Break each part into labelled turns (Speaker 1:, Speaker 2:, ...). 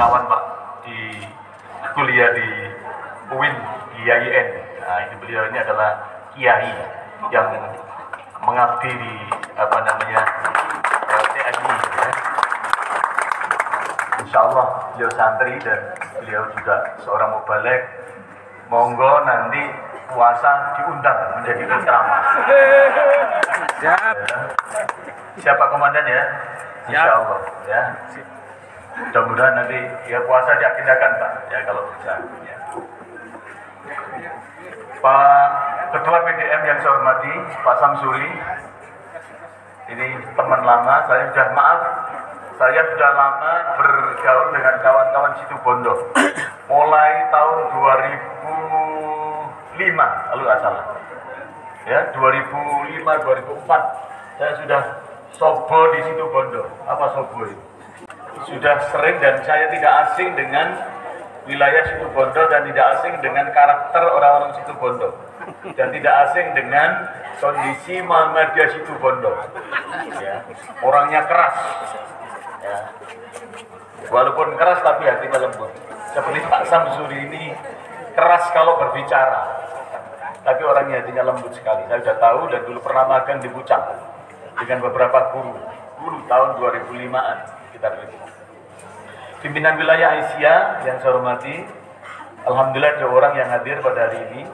Speaker 1: kawan Pak di kuliah di UIN di IAIN. Nah, ini beliau ini adalah kiai yang mengabdi di TNI. Ya. Insya Allah beliau santri dan beliau juga seorang mubalek. Monggo nanti puasa diundang menjadi penceramah.
Speaker 2: Siap.
Speaker 1: Ya. Siapa komandan ya? Insya Allah ya. Mudah-mudahan nanti ya puasa diagendakan Pak ya kalau bisa. Ya. Pak Ketua PDM yang saya hormati, Pak Samsuri, ini teman lama. Saya sudah lama bergaul dengan kawan-kawan Situbondo. Mulai tahun 2005 kalau nggak salah. Ya 2005 2004 saya sudah sobo di Situbondo. Apa sobo itu? Sudah sering dan saya tidak asing dengan wilayah Situbondo dan tidak asing dengan karakter orang-orang Situbondo dan tidak asing dengan kondisi Muhammadiyah Situbondo. Ya, orangnya keras. Ya. Walaupun keras tapi hatinya lembut. Seperti Pak Samsuri ini keras kalau berbicara, tapi orangnya hatinya lembut sekali. Saya sudah tahu dan dulu pernah magang di Pucang dengan beberapa guru tahun 2005-an kita itu. Pimpinan wilayah Asia yang saya hormati, alhamdulillah ada orang yang hadir pada hari ini.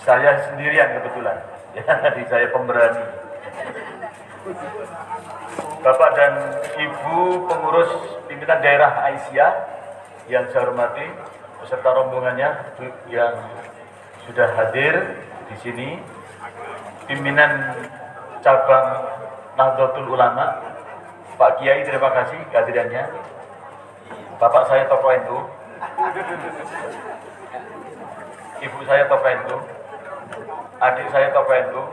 Speaker 1: Saya sendirian kebetulan, jadi saya pemberani. Bapak dan Ibu pengurus pimpinan daerah Asia yang saya hormati, beserta rombongannya yang sudah hadir di sini, pimpinan cabang Nahdlatul Ulama, Pak Kiai, terima kasih kehadirannya. Bapak saya tokoh NU, ibu saya tokoh NU, adik saya tokoh NU,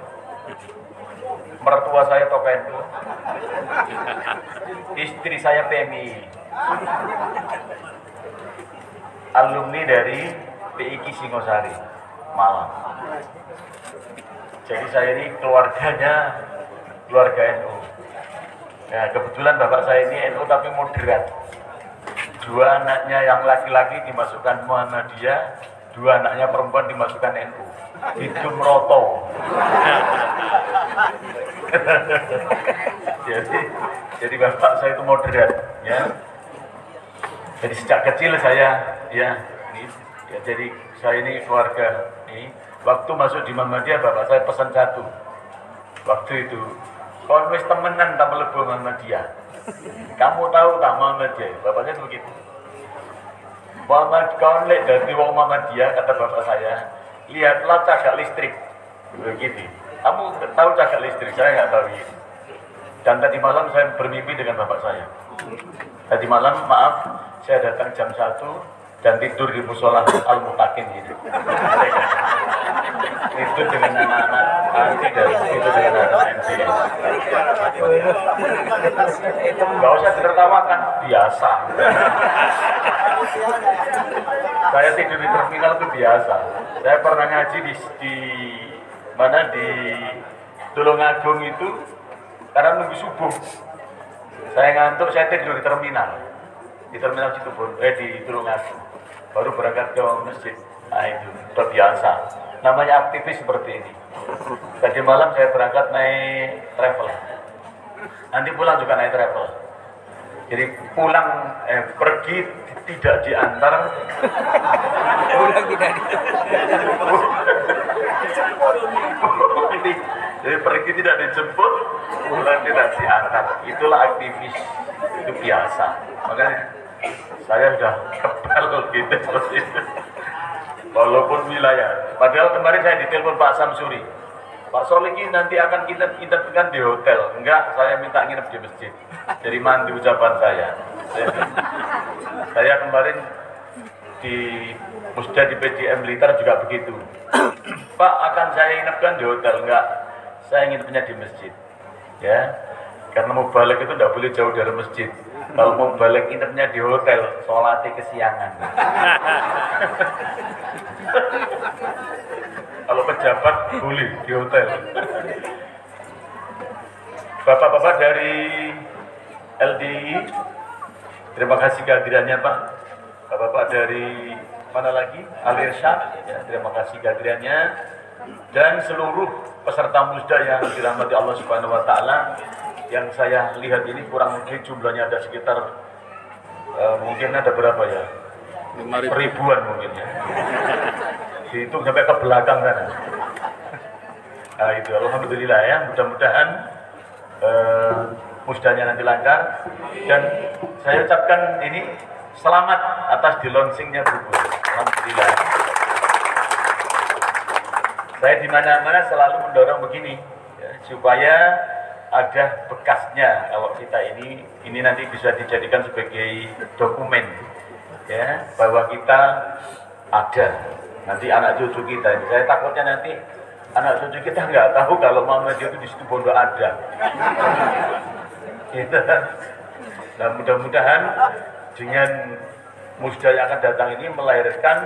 Speaker 1: mertua saya tokoh NU, istri saya PMI, alumni dari PIK Singosari, Malang. Jadi saya ini keluarga NU. Ya, kebetulan bapak saya ini NU tapi moderat. Dua anaknya yang laki-laki dimasukkan Muhammadiyah, dua anaknya perempuan dimasukkan NU. Itu meroto. jadi bapak saya itu moderat, ya. Jadi sejak kecil saya, jadi saya ini keluarga ini. Waktu masuk di Muhammadiyah, bapak saya pesan satu. Waktu itu, kon wis temenan tak mlebu Muhammadiyah. Kamu tahu tak Muhammadiyah? Bapaknya itu begitu. Muhammad kon lek dadi wong Muhammadiyah, kata bapak saya, lihatlah cagak listrik. Begitu. Kamu tahu cagak listrik? Saya nggak tahu ini. Dan tadi malam saya bermimpi dengan bapak saya. Tadi malam, maaf, saya datang jam 1 dan tidur di musola Al-Mutakin gitu. Itu dengan anak-anak anti dan itu dengan anak-anak NC. Gak usah ditertawakan, biasa. Saya tidur di terminal itu biasa. Saya pernah ngaji di Tulungagung itu karena nunggu subuh. Saya ngantuk, saya tidur di terminal Situbondo, di Tulungagung. Baru berangkat ke masjid. Nah itu sudah biasa. Namanya aktivis seperti ini. Tadi malam saya berangkat naik travel. Nanti pulang juga naik travel. Jadi pergi tidak diantar.
Speaker 2: Pulang tidak
Speaker 1: Jadi pergi tidak dijemput, pulang tidak diantar. Itulah aktivis. Itu biasa. Makanya saya sudah kebal gitu seperti itu. Walaupun wilayah. Padahal kemarin saya ditelepon Pak Samsuri. Pak Soliki nanti akan kita kan di hotel. Enggak, saya minta nginep di masjid. Jadi mandi ucapan saya. Saya kemarin di Musda di PDM Blitar juga begitu. Pak, akan saya nginepkan di hotel? Enggak, saya nginepnya di masjid. Ya, karena mau balik itu tidak boleh jauh dari masjid. Kalau mau balik nginepnya di hotel, sholatnya kesiangan. Kalau pejabat boleh di hotel. Bapak-bapak dari LDI, Terima kasih kehadirannya Pak. Bapak dari mana lagi? Al-Irsyad. Ya, terima kasih kehadirannya. Dan seluruh peserta musda yang dirahmati Allah Subhanahu wa taala, yang saya lihat ini kurang lebih jumlahnya ada sekitar mungkin ada berapa ya?
Speaker 2: 5.000
Speaker 1: ribuan mungkin ya. Dihitung sampai ke belakang sana. Nah itu alhamdulillah ya, mudah-mudahan musdanya nanti lancar, dan saya ucapkan ini selamat atas di launchingnya buku. Alhamdulillah. Saya di mana-mana selalu mendorong begini ya, supaya ada bekasnya. Kalau kita ini nanti bisa dijadikan sebagai dokumen ya, bahwa kita ada nanti anak cucu kita. Saya takutnya nanti anak cucu kita nggak tahu kalau Muhammadiyah itu di situ pondok ada. Gitu. Nah mudah-mudahan dengan musda yang akan datang ini melahirkan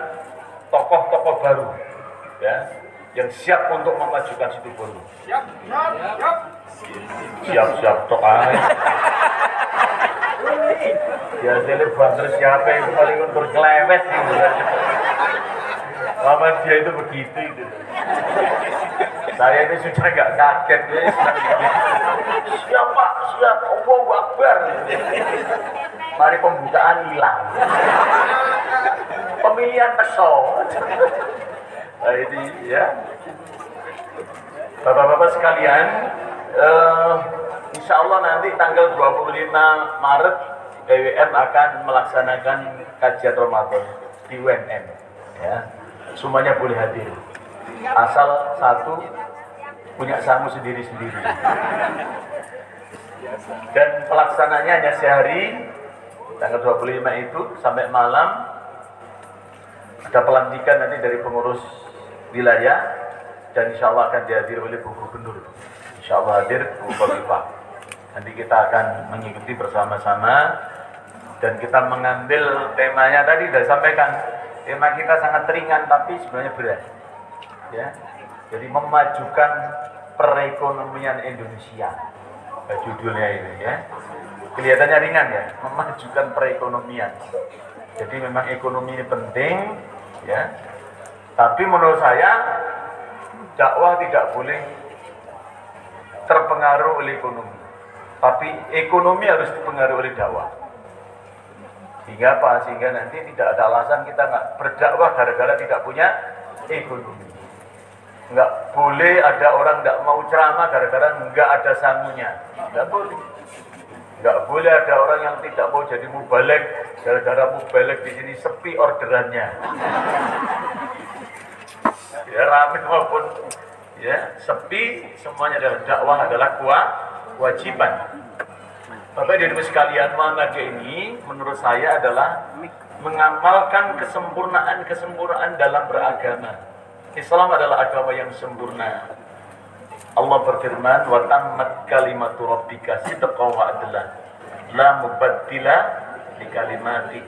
Speaker 1: tokoh-tokoh baru ya, yang siap untuk memajukan situ bondo. Siap tok ae. Ya saya banter siapa yang paling untuk kelewet gitu. Muhammadiyah itu begitu itu. Saya ini sudah nggak kaget ya. Siapa? Siap. Allahu Akbar. Mari pembukaan hilang. Pemilihan teko. Nah ini ya. Bapak-bapak sekalian, insya Allah nanti tanggal 25 Maret BWM akan melaksanakan kajian Ramadan di UNM. Ya. Semuanya boleh hadir. Asal satu punya sangu sendiri-sendiri. Dan pelaksananya hanya sehari, tanggal 25 itu sampai malam. Ada pelantikan nanti dari pengurus wilayah, dan insya Allah akan dihadiri oleh Bu Gubernur. Insya Allah hadir Bu Khofifah. Nanti kita akan mengikuti bersama-sama, dan kita mengambil temanya tadi sudah sampaikan. Tema kita sangat ringan tapi sebenarnya berat. Ya, jadi memajukan perekonomian Indonesia. Judulnya ini ya. Kelihatannya ringan ya, memajukan perekonomian. Jadi memang ekonomi ini penting ya. Tapi menurut saya dakwah tidak boleh terpengaruh oleh ekonomi. Tapi ekonomi harus dipengaruhi oleh dakwah. Sehingga apa? Sehingga nanti tidak ada alasan kita nggak berdakwah gara-gara tidak punya ekonomi. Nggak boleh ada orang nggak mau ceramah gara-gara nggak ada sangunya. Nggak boleh. Nggak boleh ada orang yang tidak mau jadi mubalek gara-gara mubalek di sini sepi orderannya. Ya ramai maupun ya sepi, semuanya adalah dakwah adalah kewajiban. Bapak dan Ibu sekalian, Muhammadiyah ini menurut saya adalah mengamalkan kesempurnaan dalam beragama. Islam adalah agama yang sempurna. Allah berfirman, wa tammat kalimatu rabbika sidqan wa adlan la mubaddila li kalimati.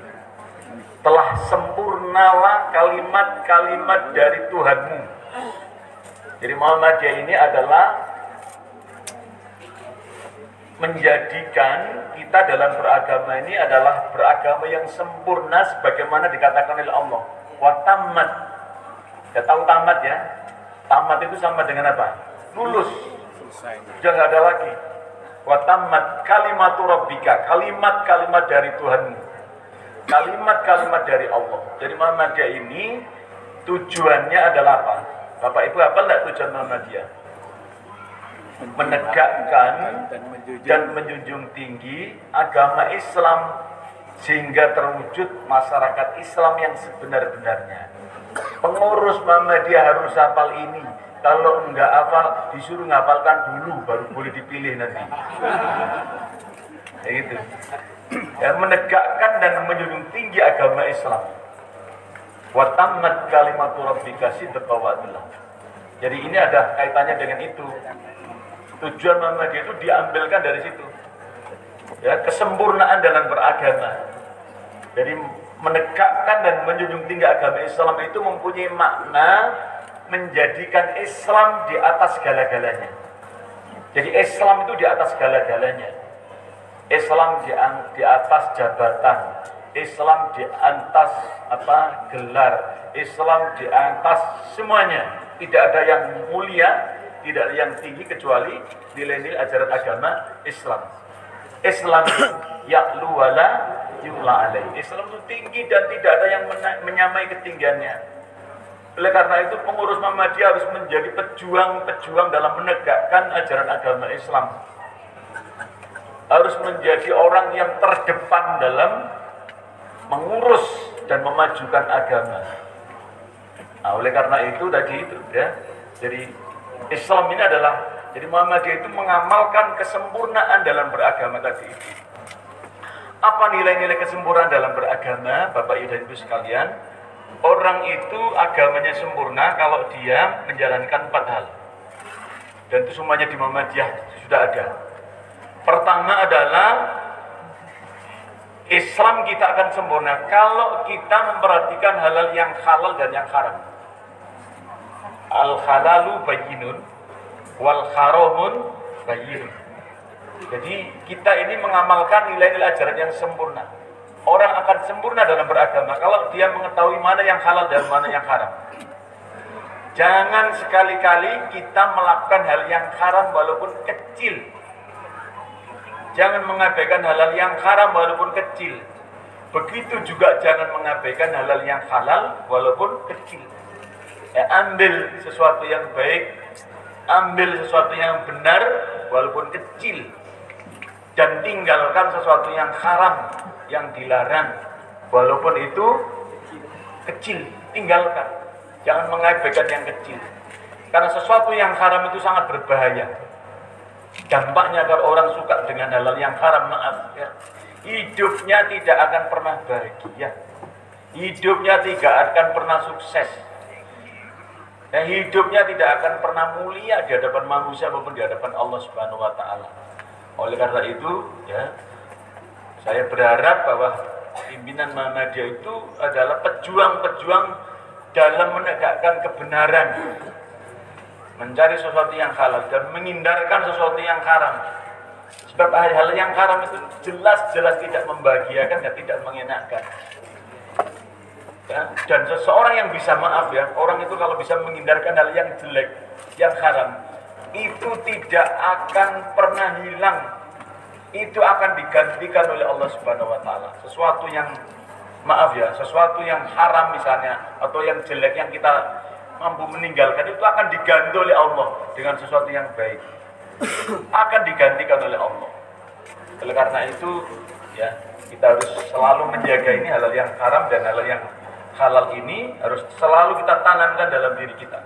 Speaker 1: Telah sempurnalah kalimat-kalimat dari Tuhanmu. Jadi Muhammadiyah ini adalah menjadikan kita dalam beragama ini adalah beragama yang sempurna sebagaimana dikatakan oleh Allah. Wa tammat. Ya tahu tamat ya. Tamat itu sama dengan apa? Lulus. Sudah nggak ada lagi. Wa tammat kalimatu rabbika. Kalimat-kalimat dari Tuhanmu. Kalimat-kalimat dari Allah. Jadi Muhammadiyah ini tujuannya adalah apa? Bapak Ibu apa enggak tujuan Muhammadiyah? Menegakkan dan menjunjung tinggi agama Islam sehingga terwujud masyarakat Islam yang sebenar-benarnya. Pengurus Muhammadiyah harus hafal ini. Kalau enggak hafal, disuruh ngapalkan dulu baru boleh dipilih nanti. Ya gitu. Ya, menegakkan dan menjunjung tinggi agama Islam. Wa tammat kalimatu rabbika sidqan wa adlan. Jadi ini ada kaitannya dengan itu. Tujuan Muhammadiyah itu diambilkan dari situ. Ya, kesempurnaan dalam beragama. Jadi menegakkan dan menjunjung tinggi agama Islam itu mempunyai makna menjadikan Islam di atas segala-galanya. Jadi Islam itu di atas segala-galanya. Islam di atas jabatan, Islam di atas gelar, Islam di atas semuanya. Tidak ada yang mulia, tidak ada yang tinggi kecuali nilai-nilai ajaran agama Islam. Islam ya'lu wala yu'la alaih. Islam itu tinggi dan tidak ada yang menyamai ketinggiannya. Oleh karena itu pengurus Muhammadiyah harus menjadi pejuang-pejuang dalam menegakkan ajaran agama Islam. Harus menjadi orang yang terdepan dalam mengurus dan memajukan agama. Nah, oleh karena itu tadi itu ya. Jadi Islam ini adalah, jadi Muhammadiyah itu mengamalkan kesempurnaan dalam beragama tadi. Apa nilai-nilai kesempurnaan dalam beragama, Bapak Ibu dan Ibu sekalian? Orang itu agamanya sempurna kalau dia menjalankan 4 hal. Dan itu semuanya di Muhammadiyah sudah ada. Pertama adalah Islam kita akan sempurna kalau kita memperhatikan halal yang halal dan yang haram. Al-halalu bayyinun wal haramun bayyinun. Jadi kita ini mengamalkan nilai-nilai ajaran yang sempurna. Orang akan sempurna dalam beragama kalau dia mengetahui mana yang halal dan mana yang haram. Jangan sekali-kali kita melakukan hal yang haram walaupun kecil. Jangan mengabaikan halal yang haram walaupun kecil. Begitu juga jangan mengabaikan halal yang halal walaupun kecil. Ya, ambil sesuatu yang baik, ambil sesuatu yang benar walaupun kecil, dan tinggalkan sesuatu yang haram, yang dilarang walaupun itu kecil. Tinggalkan, jangan mengabaikan yang kecil, karena sesuatu yang haram itu sangat berbahaya. Dampaknya kalau orang suka dengan halal yang haram, maaf ya, hidupnya tidak akan pernah bahagia, hidupnya tidak akan pernah sukses, dan hidupnya tidak akan pernah mulia di hadapan manusia maupun di hadapan Allah Subhanahu wa taala. Oleh karena itu ya, saya berharap bahwa pimpinan Muhammadiyah itu adalah pejuang-pejuang dalam menegakkan kebenaran, mencari sesuatu yang halal dan menghindarkan sesuatu yang haram. Sebab hal-hal yang haram itu jelas-jelas tidak membahagiakan dan tidak mengenakan. Ya, dan seseorang yang bisa, maaf ya, orang itu kalau bisa menghindarkan hal yang jelek, yang haram, itu tidak akan pernah hilang. Itu akan digantikan oleh Allah Subhanahu wa taala. Sesuatu yang, maaf ya, sesuatu yang haram misalnya atau yang jelek yang kita mampu meninggalkan itu akan diganti oleh Allah dengan sesuatu yang baik. Akan digantikan oleh Allah. Oleh karena itu ya, kita harus selalu menjaga ini, halal yang haram dan halal yang halal ini harus selalu kita tanamkan dalam diri kita.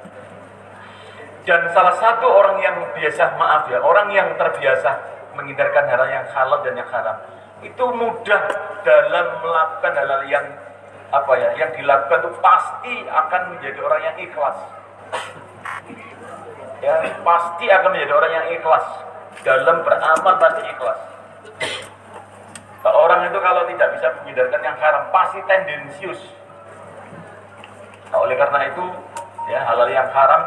Speaker 1: Dan salah satu orang yang biasa, maaf ya, orang yang terbiasa menghindarkan hal yang halal dan yang haram itu mudah dalam melakukan hal yang yang dilakukan itu pasti akan menjadi orang yang ikhlas. Ya, pasti akan menjadi orang yang ikhlas dalam beramal, pasti ikhlas. Orang itu kalau tidak bisa menghindarkan yang haram pasti tendensius. Nah, oleh karena itu ya, halal yang haram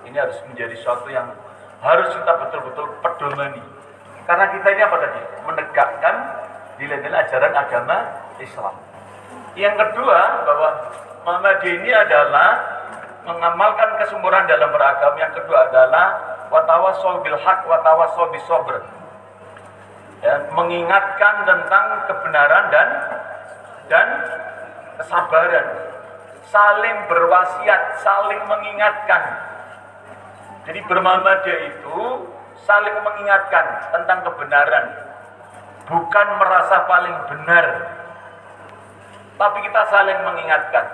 Speaker 1: ini harus menjadi sesuatu yang harus kita betul-betul pedomani. Karena kita ini apa tadi? Menegakkan nilai-nilai ajaran agama Islam. Yang kedua, bahwa Muhammadiyah ini adalah mengamalkan kesempurnaan dalam beragama. Yang kedua adalah watawassaw bil haq watawassaw bis sabr. Ya, mengingatkan tentang kebenaran dan kesabaran. Saling berwasiat, saling mengingatkan. Jadi bermuhammadiyah itu saling mengingatkan tentang kebenaran, bukan merasa paling benar. Tapi kita saling mengingatkan.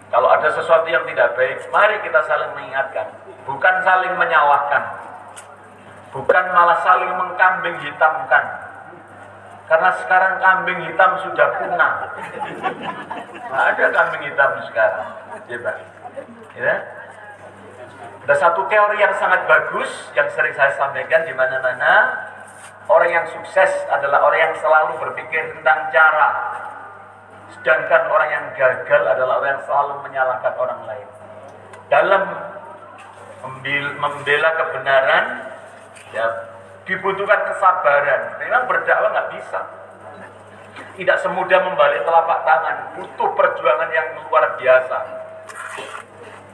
Speaker 1: Kalau ada sesuatu yang tidak baik, mari kita saling mengingatkan. Bukan saling menyalahkan. Bukan malah saling mengkambing hitamkan. Karena sekarang kambing hitam sudah punah. Nah, ada kambing hitam sekarang. Ya. Ada satu teori yang sangat bagus yang sering saya sampaikan di mana-mana. Orang yang sukses adalah orang yang selalu berpikir tentang cara. Sedangkan orang yang gagal adalah orang yang selalu menyalahkan orang lain. Dalam membela kebenaran, ya, dibutuhkan kesabaran. Memang berdakwah nggak bisa. Tidak semudah membalik telapak tangan, butuh perjuangan yang luar biasa.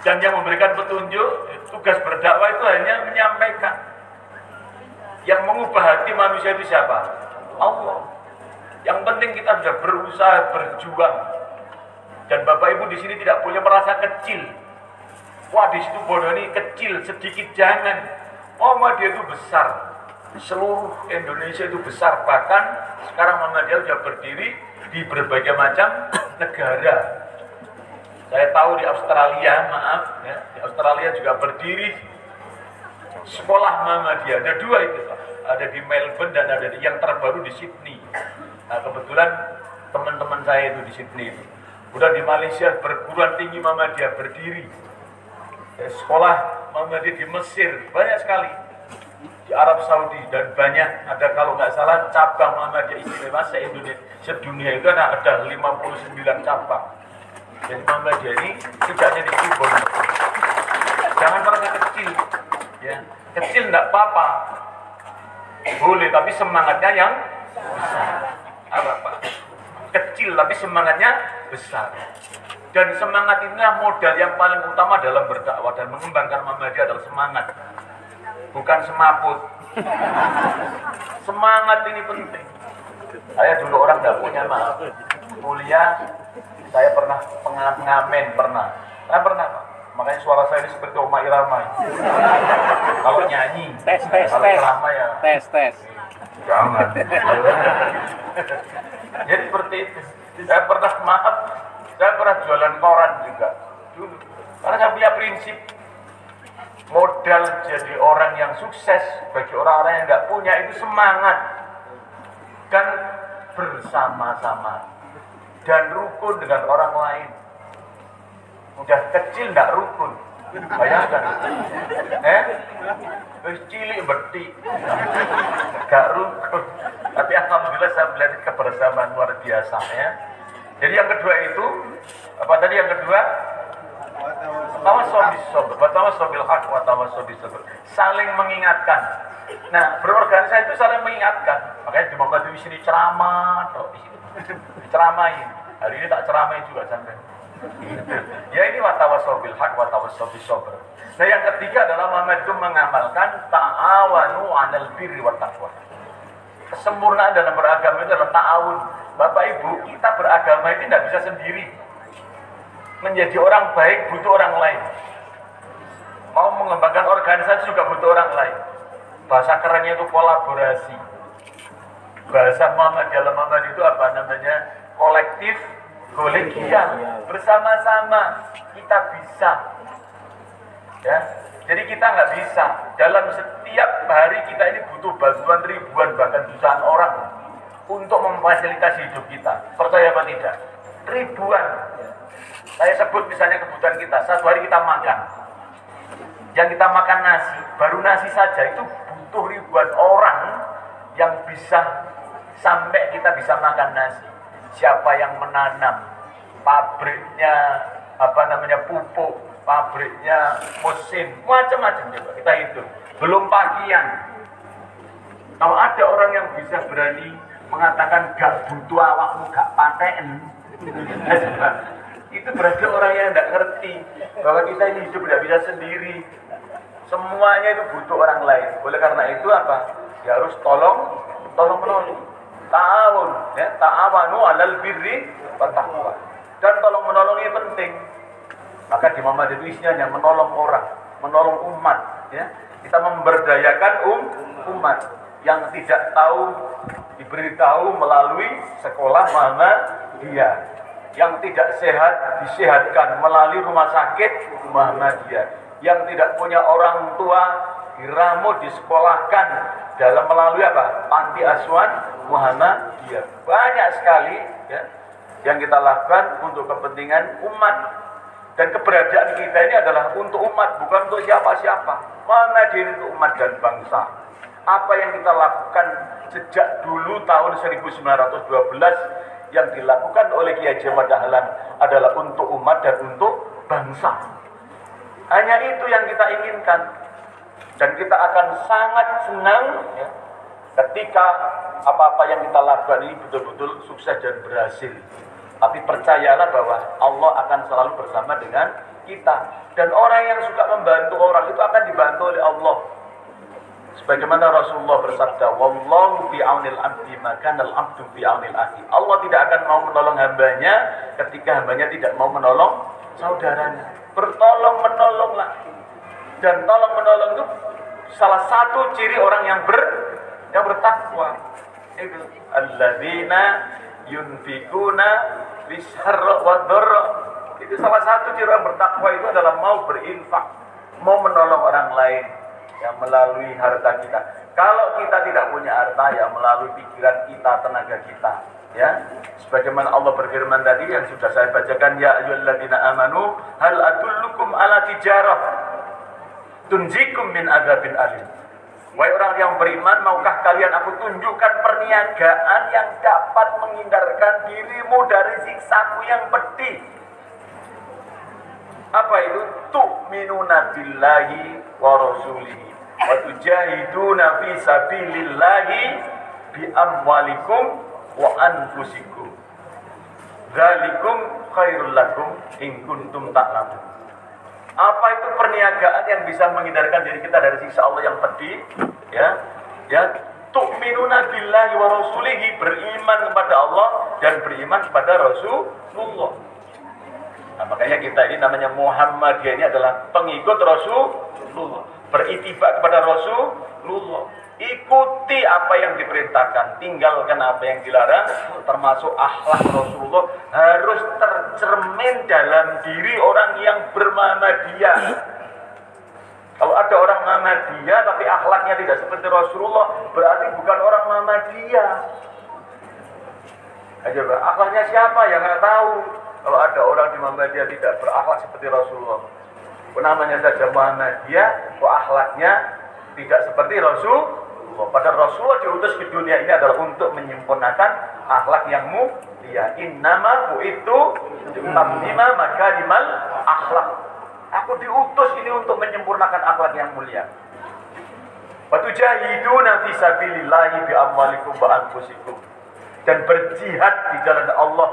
Speaker 1: Dan yang memberikan petunjuk, tugas berdakwah itu hanya menyampaikan. Yang mengubah hati manusia itu siapa? Allah. Yang penting kita sudah berusaha berjuang. Dan Bapak Ibu di sini tidak boleh merasa kecil. Wah, di situ bodoh ini kecil, sedikit jangan. Muhammadiyah itu besar. Seluruh Indonesia itu besar. Bahkan sekarang Muhammadiyah sudah berdiri di berbagai macam negara. Saya tahu di Australia, maaf ya, di Australia juga berdiri sekolah Muhammadiyah. Ada dua itu, Pak. Ada di Melbourne dan ada yang terbaru di Sydney. Nah, kebetulan teman-teman saya itu di Sydney itu. Udah di Malaysia perguruan tinggi Muhammadiyah berdiri. Sekolah Muhammadiyah di Mesir banyak sekali. Di Arab Saudi dan banyak, ada kalau nggak salah cabang Muhammadiyah istimewa se-Indonesia, sedunia itu ada 59 cabang. Jadi Muhammadiyah ini tidak hanya di Kubon. Jangan merasa kecil, ya. Kecil nggak apa-apa, boleh, tapi semangatnya yang besar. Apa Pak? Kecil tapi semangatnya besar. Dan semangat inilah modal yang paling utama dalam berdakwah dan mengembangkan Muhammadiyah adalah semangat, bukan semaput. Semangat ini penting. Saya dulu orang nggak punya, maaf, kuliah saya pernah pengamen, saya pernah Pak. Makanya suara saya ini seperti Oma Irama. Kalau nyanyi, kalau ceramah ya
Speaker 2: tes.
Speaker 1: jangan. Jadi seperti itu. Saya pernah jualan koran juga dulu. Karena saya punya prinsip, modal jadi orang yang sukses bagi orang-orang yang nggak punya itu semangat dan bersama-sama dan rukun dengan orang lain. Udah kecil nggak rukun, bayangkan. Cilik beti nggak rukun. Tapi alhamdulillah saya melihat kebersamaan luar biasa ya. Jadi yang kedua itu apa tadi yang kedua? Tawasobil haq wa tawasobil sabr. Saling mengingatkan. Nah, berorganisasi itu saling mengingatkan. Makanya di Muhammadiyah di sini ceramah, di sini ceramahin. Hari ini tak ceramahin juga sampai. Ya ini watawasobil haq watawasobil sabr. Nah, yang ketiga adalah Muhammad itu mengamalkan ta'awanu 'alal birri wat taqwa. Kesempurnaan dalam beragama itu adalah ta'awun. Bapak Ibu, kita beragama itu tidak bisa sendiri. Menjadi orang baik butuh orang lain. Mau mengembangkan organisasi juga butuh orang lain. Bahasa kerennya itu kolaborasi. Bahasa Muhammad itu apa namanya? Kolektif, kolegial, bersama-sama kita bisa. Ya, jadi kita nggak bisa. Dalam setiap hari kita ini butuh bantuan ribuan bahkan jutaan orang untuk memfasilitasi hidup kita. Percaya apa tidak? Ribuan. Saya sebut misalnya kebutuhan kita. Satu hari kita makan. Yang kita makan nasi, baru nasi saja itu butuh ribuan orang yang bisa sampai kita bisa makan nasi. Siapa yang menanam? Pabriknya, pupuk, pabriknya, mesin, macam-macam coba kita hitung. Belum pakaian. Kalau ada orang yang bisa berani mengatakan gak butuh awakmu, gak paten, itu berarti orang yang tidak ngerti bahwa kita ini hidup tidak bisa sendiri. Semuanya itu butuh orang lain. Oleh karena itu apa? Ya harus tolong menolong. Ta'awun, ya, ta'awanu 'alal birri wat taqwa. Dan tolong menolong ini penting. Maka di Muhammadiyah itu isinya hanya menolong orang, menolong umat, ya. Kita memberdayakan umat yang tidak tahu diberitahu melalui sekolah Muhammadiyah, yang tidak sehat disehatkan melalui rumah sakit Muhammadiyah, yang tidak punya orang tua diramu disekolahkan dalam melalui apa? Panti asuhan Muhammadiyah. Banyak sekali ya yang kita lakukan untuk kepentingan umat, dan keberadaan kita ini adalah untuk umat, bukan untuk siapa-siapa. Muhammadiyah untuk umat dan bangsa. Apa yang kita lakukan sejak dulu tahun 1912 yang dilakukan oleh Kiai Haji Ahmad Dahlan adalah untuk umat dan untuk bangsa. Hanya itu yang kita inginkan. Dan kita akan sangat senang ya, Ketika apa-apa yang kita lakukan ini betul-betul sukses dan berhasil, tapi percayalah bahwa Allah akan selalu bersama dengan kita. Dan orang yang suka membantu orang itu akan dibantu oleh Allah. Sebagaimana Rasulullah bersabda, "Wallahu fi aunil abdi ma kana al-abdu fi aunil akhi." Allah tidak akan mau menolong hambanya ketika hambanya tidak mau menolong saudaranya. Bertolong menolonglah. Dan tolong menolong itu salah satu ciri orang yang bertakwa. Itu alladzina yunfikuna bisarra wa dharra. Itu salah satu ciri orang bertakwa itu adalah mau berinfak, mau menolong orang lain yang melalui harta kita. Kalau kita tidak punya harta, ya melalui pikiran kita, tenaga kita, ya. Sebagaimana Allah berfirman tadi yang sudah saya bacakan, ya ayyuhalladzina amanu hal adullukum ala tijarah tunjikum min adzabin alim. Wahai orang yang beriman, maukah kalian aku tunjukkan perniagaan yang dapat menghindarkan dirimu dari siksaku yang pedih? Apa itu? Tu'minuna billahi wa rasulihi wa tujahiduna fi sabilillahi bi amwalikum wa anfusikum. Dzalikum khairul lakum in kuntum ta'lamun. Apa itu perniagaan yang bisa menghindarkan diri kita dari siksa Allah yang pedih? Ya, tu'minuna billahi wa rasulihi, beriman kepada Allah dan beriman kepada Rasulullah. Nah, makanya kita ini namanya Muhammadiyah, ini adalah pengikut Rasulullah, beritibar kepada Rasulullah, ikuti apa yang diperintahkan, tinggalkan apa yang dilarang, termasuk akhlak Rasulullah harus tercermin dalam diri orang yang bermuhammadiyah. Kalau ada orang Muhammadiyah tapi akhlaknya tidak seperti Rasulullah, berarti bukan orang Muhammadiyah. Aja, akhlaknya siapa yang nggak tahu? Kalau ada orang di Muhammadiyah tidak berakhlak seperti Rasulullah, namanya saja Muhammadiyah, kok akhlaknya tidak seperti Rasulullah. Padahal Rasulullah diutus ke dunia ini adalah untuk menyempurnakan akhlak yang mulia. Innama bu'itu tamima makarimal akhlak. Aku diutus ini untuk menyempurnakan akhlak yang mulia. Wa tujahiduna fi sabilillahi bi amwalikum wa anfusikum. Dan berjihad di jalan Allah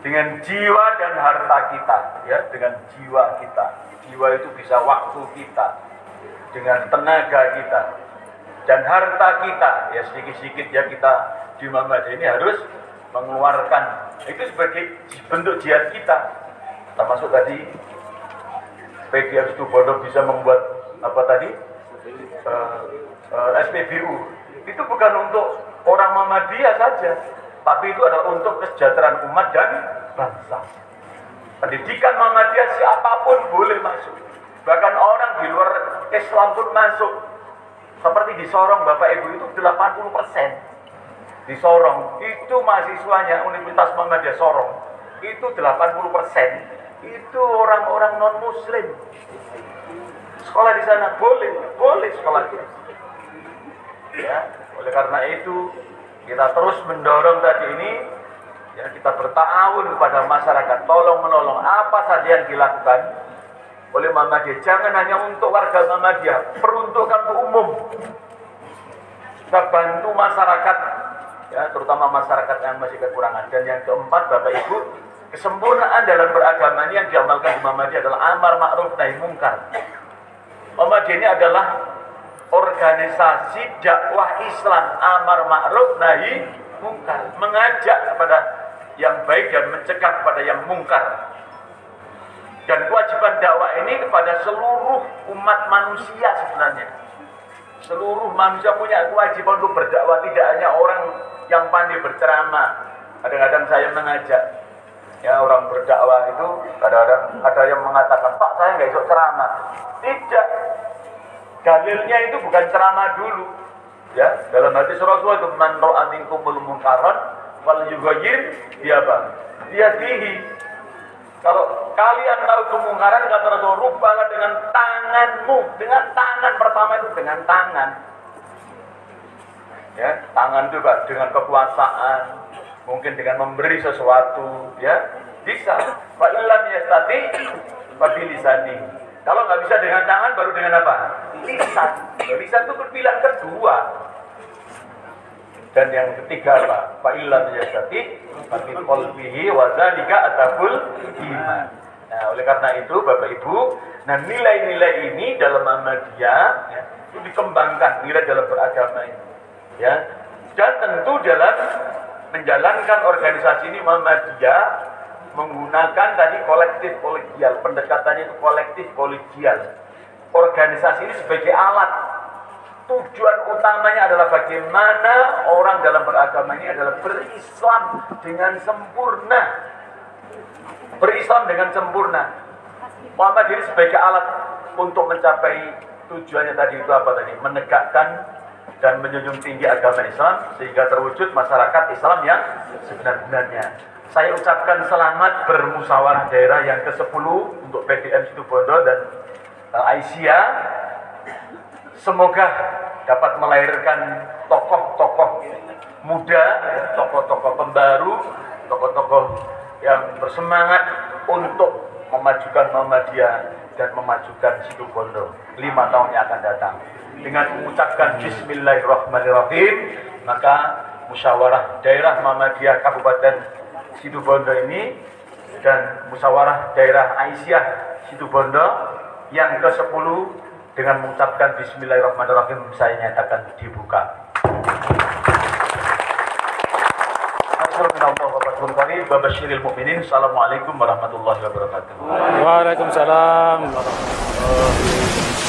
Speaker 1: dengan jiwa dan harta kita, ya, dengan jiwa kita. Jiwa itu bisa waktu kita, dengan tenaga kita, dan harta kita, ya sedikit-sedikit ya kita di Muhammadiyah ini harus mengeluarkan. Itu sebagai bentuk jihad kita. Termasuk tadi PGM Situbondo bisa membuat apa tadi? SPBU. Itu bukan untuk orang Muhammadiyah saja, tapi itu adalah untuk kesejahteraan umat dan bangsa. Pendidikan Muhammadiyah siapapun boleh masuk. Bahkan orang di luar Islam pun masuk. Seperti di Sorong, Bapak Ibu, itu 80%. Di Sorong, itu mahasiswanya Universitas Muhammadiyah Sorong, itu 80%. Itu orang-orang non-muslim. Sekolah di sana boleh sekolah di sana. Ya, oleh karena itu kita terus mendorong tadi ini, ya, kita bertawun kepada masyarakat, tolong menolong apa saja yang dilakukan oleh Muhammadiyah. Jangan hanya untuk warga Muhammadiyah, peruntukan untuk umum. Kita bantu masyarakat, ya, terutama masyarakat yang masih kekurangan. Dan yang keempat, Bapak Ibu, kesempurnaan dalam beragama ini yang diamalkan di Muhammadiyah adalah amar ma'ruf nahi mungkar. Muhammadiyah ini adalah organisasi dakwah Islam, amar ma'ruf nahi mungkar, mengajak kepada yang baik dan mencegah kepada yang mungkar. Dan kewajiban dakwah ini kepada seluruh umat manusia sebenarnya. Seluruh manusia punya kewajiban untuk berdakwah, tidak hanya orang yang pandai berceramah. Kadang-kadang saya mengajak, ya, orang berdakwah itu kadang-kadang ada yang mengatakan, "Pak, saya nggak isok ceramah." Tidak. Dalilnya itu bukan ceramah dulu, ya. Dalam hadis Rasulullah itu, man ra'a minkumul munkaran wal yughayyir biyadihi. Kalau kalian tahu kemungkaran, kata Rasulullah, rubahlah dengan tanganmu. Dengan tangan, pertama itu dengan tangan. Ya, tangan itu Pak, dengan kekuasaan, mungkin dengan memberi sesuatu, ya, bisa. Wa illam yastati fa bilisani. Kalau nggak bisa dengan tangan, baru dengan apa? Lisan. Lisan itu pilihan kedua. Dan yang ketiga apa? Fa illam yastati fa fi qalbihi wa dzalika atabul iman. Nah, oleh karena itu Bapak Ibu, nah nilai-nilai ini dalam Ahmadiyah ya, itu dikembangkan nilai dalam beragama ini. Ya. Dan tentu dalam menjalankan organisasi ini Muhammadiyah menggunakan tadi kolektif kolegial, pendekatannya itu kolektif kolegial. Organisasi ini sebagai alat, tujuan utamanya adalah bagaimana orang dalam beragama ini adalah berislam dengan sempurna. Berislam dengan sempurna. Muhammadiyah ini sebagai alat untuk mencapai tujuannya tadi itu apa tadi? Menegakkan dan menjunjung tinggi agama Islam sehingga terwujud masyarakat Islam yang sebenar-benarnya. Saya ucapkan selamat bermusyawarah daerah yang ke-10 untuk PDM Situbondo dan Aisyah. Semoga dapat melahirkan tokoh-tokoh muda, tokoh-tokoh pembaru, tokoh-tokoh yang bersemangat untuk memajukan Muhammadiyah dan memajukan Situbondo 5 tahun yang akan datang. Dengan mengucapkan Bismillahirrahmanirrahim, maka musyawarah daerah Muhammadiyah Kabupaten Situbondo ini dan musyawarah daerah Aisyah Situbondo yang ke-10 dengan mengucapkan Bismillahirrahmanirrahim saya nyatakan dibuka. Assalamualaikum warahmatullahi wabarakatuh.
Speaker 2: Waalaikumsalam warahmatullahi wabarakatuh.